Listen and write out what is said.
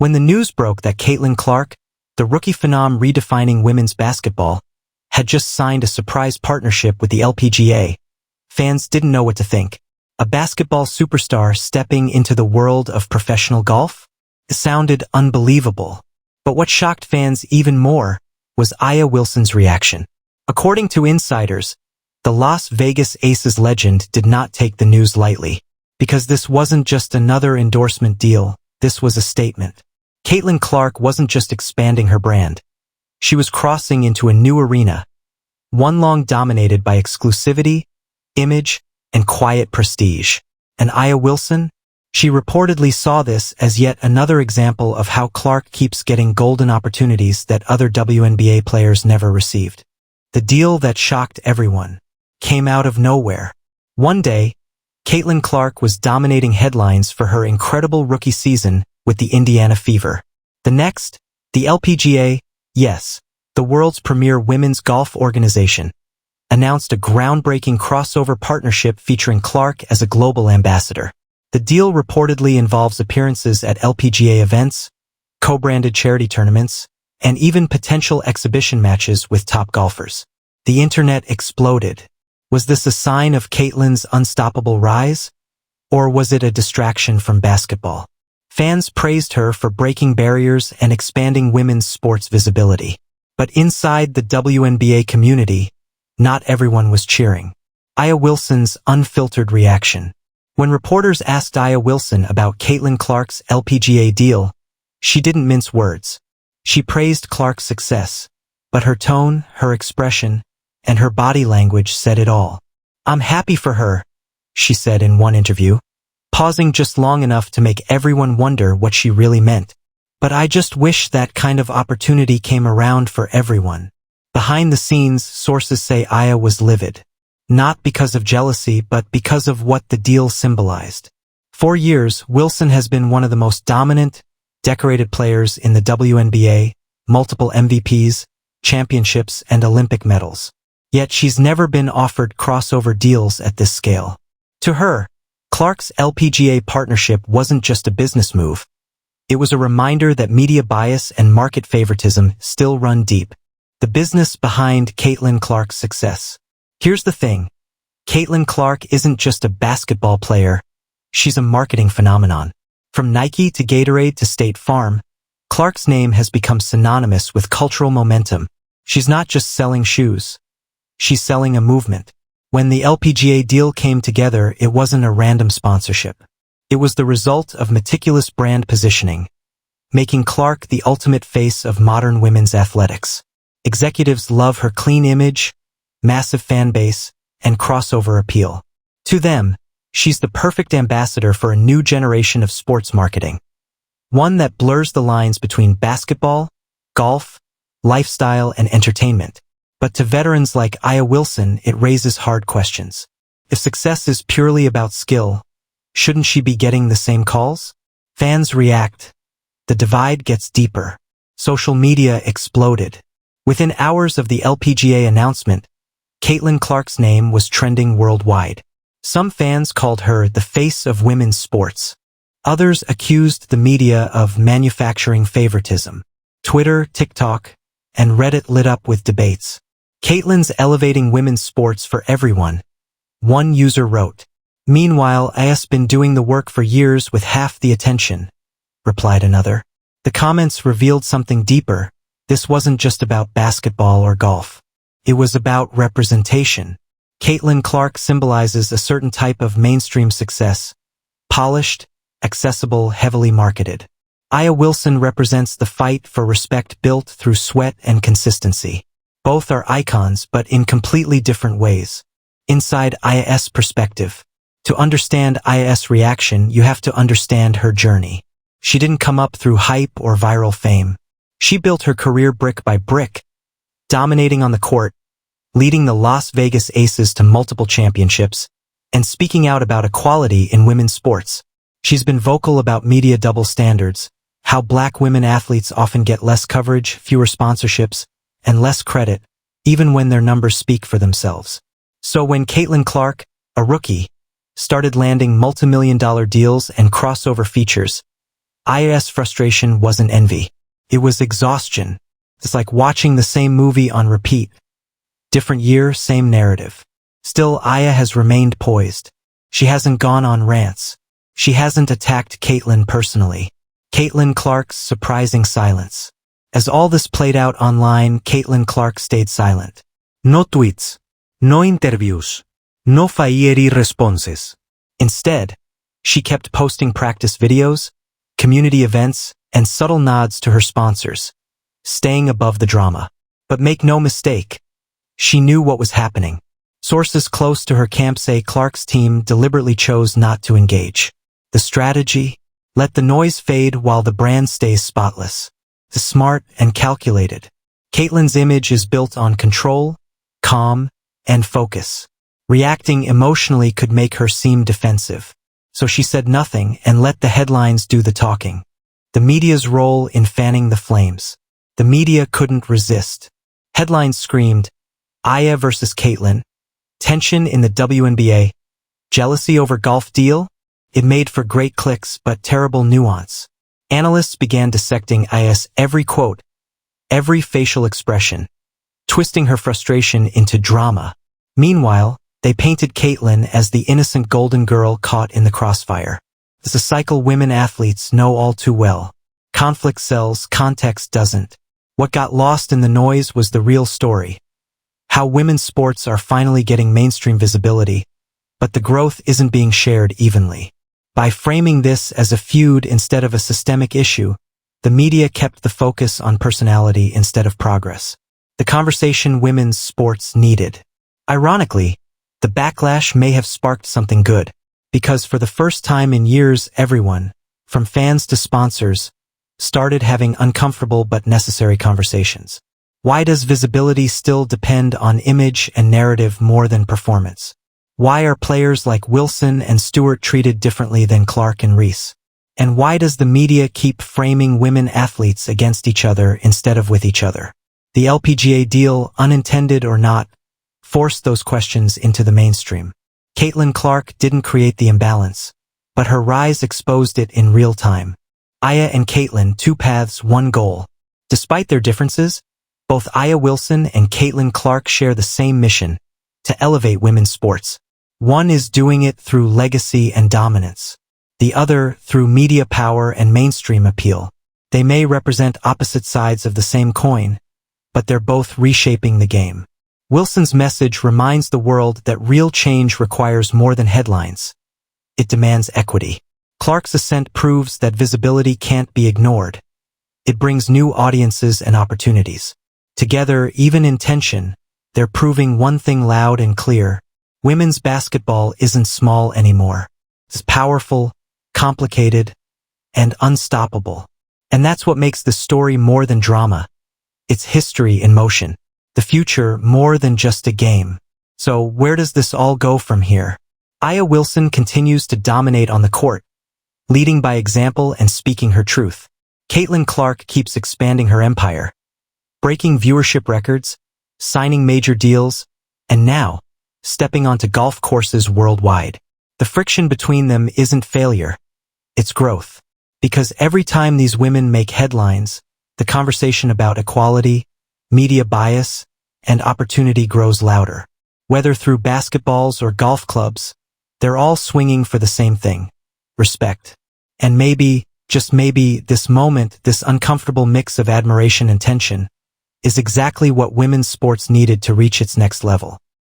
When the news broke that Caitlin Clark, the rookie phenom redefining women's basketball, had just signed a surprise partnership with the LPGA, fans didn't know what to think. A basketball superstar stepping into the world of professional golf? It sounded unbelievable. But what shocked fans even more was Aya Wilson's reaction. According to insiders, the Las Vegas Aces legend did not take the news lightly, because this wasn't just another endorsement deal, this was a statement. Caitlin Clark wasn't just expanding her brand. She was crossing into a new arena, one long dominated by exclusivity, image, and quiet prestige. And Aya Wilson? She reportedly saw this as yet another example of how Clark keeps getting golden opportunities that other WNBA players never received. The deal that shocked everyone came out of nowhere. One day, Caitlin Clark was dominating headlines for her incredible rookie season with the Indiana Fever. The next, the LPGA, yes, the world's premier women's golf organization, announced a groundbreaking crossover partnership featuring Clark as a global ambassador. The deal reportedly involves appearances at LPGA events, co-branded charity tournaments, and even potential exhibition matches with top golfers. The internet exploded. Was this a sign of Caitlin's unstoppable rise? Or was it a distraction from basketball? Fans praised her for breaking barriers and expanding women's sports visibility. But inside the WNBA community, not everyone was cheering. Aya Wilson's unfiltered reaction. When reporters asked Aya Wilson about Caitlin Clark's LPGA deal, she didn't mince words. She praised Clark's success, but her tone, her expression, and her body language said it all. "I'm happy for her," she said in one interview, pausing just long enough to make everyone wonder what she really meant. "But I just wish that kind of opportunity came around for everyone." Behind the scenes, sources say Aya was livid. Not because of jealousy, but because of what the deal symbolized. For years, Wilson has been one of the most dominant, decorated players in the WNBA, multiple MVPs, championships, and Olympic medals. Yet she's never been offered crossover deals at this scale. To her, Clark's LPGA partnership wasn't just a business move. It was a reminder that media bias and market favoritism still run deep. The business behind Caitlin Clark's success. Here's the thing. Caitlin Clark isn't just a basketball player. She's a marketing phenomenon. From Nike to Gatorade to State Farm, Clark's name has become synonymous with cultural momentum. She's not just selling shoes. She's selling a movement. When the LPGA deal came together, it wasn't a random sponsorship. It was the result of meticulous brand positioning, making Clark the ultimate face of modern women's athletics. Executives love her clean image, massive fan base, and crossover appeal. To them, she's the perfect ambassador for a new generation of sports marketing. One that blurs the lines between basketball, golf, lifestyle, and entertainment. But to veterans like Aya Wilson, it raises hard questions. If success is purely about skill, shouldn't she be getting the same calls? Fans react. The divide gets deeper. Social media exploded. Within hours of the LPGA announcement, Caitlin Clark's name was trending worldwide. Some fans called her the face of women's sports. Others accused the media of manufacturing favoritism. Twitter, TikTok, and Reddit lit up with debates. Caitlin's elevating women's sports for everyone. One user wrote. "Meanwhile, Aya's been doing the work for years with half the attention," replied another. The comments revealed something deeper. This wasn't just about basketball or golf. It was about representation. Caitlin Clark symbolizes a certain type of mainstream success. Polished, accessible, heavily marketed. Aya Wilson represents the fight for respect built through sweat and consistency. Both are icons, but in completely different ways. Inside Aya's perspective. To understand Aya's reaction, you have to understand her journey. She didn't come up through hype or viral fame. She built her career brick by brick, dominating on the court, leading the Las Vegas Aces to multiple championships, and speaking out about equality in women's sports. She's been vocal about media double standards, how black women athletes often get less coverage, fewer sponsorships, and less credit, even when their numbers speak for themselves. So when Caitlin Clark, a rookie, started landing multi-million-dollar deals and crossover features, Aya's frustration wasn't envy. It was exhaustion. It's like watching the same movie on repeat. Different year, same narrative. Still, Aya has remained poised. She hasn't gone on rants. She hasn't attacked Caitlin personally. Caitlin Clark's surprising silence. As all this played out online, Caitlin Clark stayed silent. No tweets. No interviews. No fiery responses. Instead, she kept posting practice videos, community events, and subtle nods to her sponsors, staying above the drama. But make no mistake, she knew what was happening. Sources close to her camp say Clark's team deliberately chose not to engage. The strategy? Let the noise fade while the brand stays spotless. The smart and calculated. Caitlin's image is built on control, calm, and focus. Reacting emotionally could make her seem defensive. So she said nothing and let the headlines do the talking. The media's role in fanning the flames. The media couldn't resist. Headlines screamed, Aya versus Caitlin, tension in the WNBA, jealousy over golf deal? It made for great clicks but terrible nuance. Analysts began dissecting Aya's every quote, every facial expression, twisting her frustration into drama. Meanwhile, they painted Caitlin as the innocent golden girl caught in the crossfire. It's a cycle women athletes know all too well. Conflict sells, context doesn't. What got lost in the noise was the real story. How women's sports are finally getting mainstream visibility, but the growth isn't being shared evenly. By framing this as a feud instead of a systemic issue, the media kept the focus on personality instead of progress. The conversation women's sports needed. Ironically, the backlash may have sparked something good, because for the first time in years everyone, from fans to sponsors, started having uncomfortable but necessary conversations. Why does visibility still depend on image and narrative more than performance? Why are players like Wilson and Stewart treated differently than Clark and Reese? And why does the media keep framing women athletes against each other instead of with each other? The LPGA deal, unintended or not, forced those questions into the mainstream. Caitlin Clark didn't create the imbalance, but her rise exposed it in real time. Aya and Caitlin, two paths, one goal. Despite their differences, both Aya Wilson and Caitlin Clark share the same mission, to elevate women's sports. One is doing it through legacy and dominance. The other through media power and mainstream appeal. They may represent opposite sides of the same coin, but they're both reshaping the game. Wilson's message reminds the world that real change requires more than headlines. It demands equity. Clark's ascent proves that visibility can't be ignored. It brings new audiences and opportunities. Together, even in tension, they're proving one thing loud and clear. Women's basketball isn't small anymore. It's powerful, complicated, and unstoppable. And that's what makes the story more than drama. It's history in motion. The future more than just a game. So where does this all go from here? Aya Wilson continues to dominate on the court, leading by example and speaking her truth. Caitlin Clark keeps expanding her empire, breaking viewership records, signing major deals, and now, stepping onto golf courses worldwide. The friction between them isn't failure, it's growth. Because every time these women make headlines, the conversation about equality, media bias, and opportunity grows louder. Whether through basketballs or golf clubs, they're all swinging for the same thing: respect. And maybe, just maybe, this moment, this uncomfortable mix of admiration and tension, is exactly what women's sports needed to reach its next level.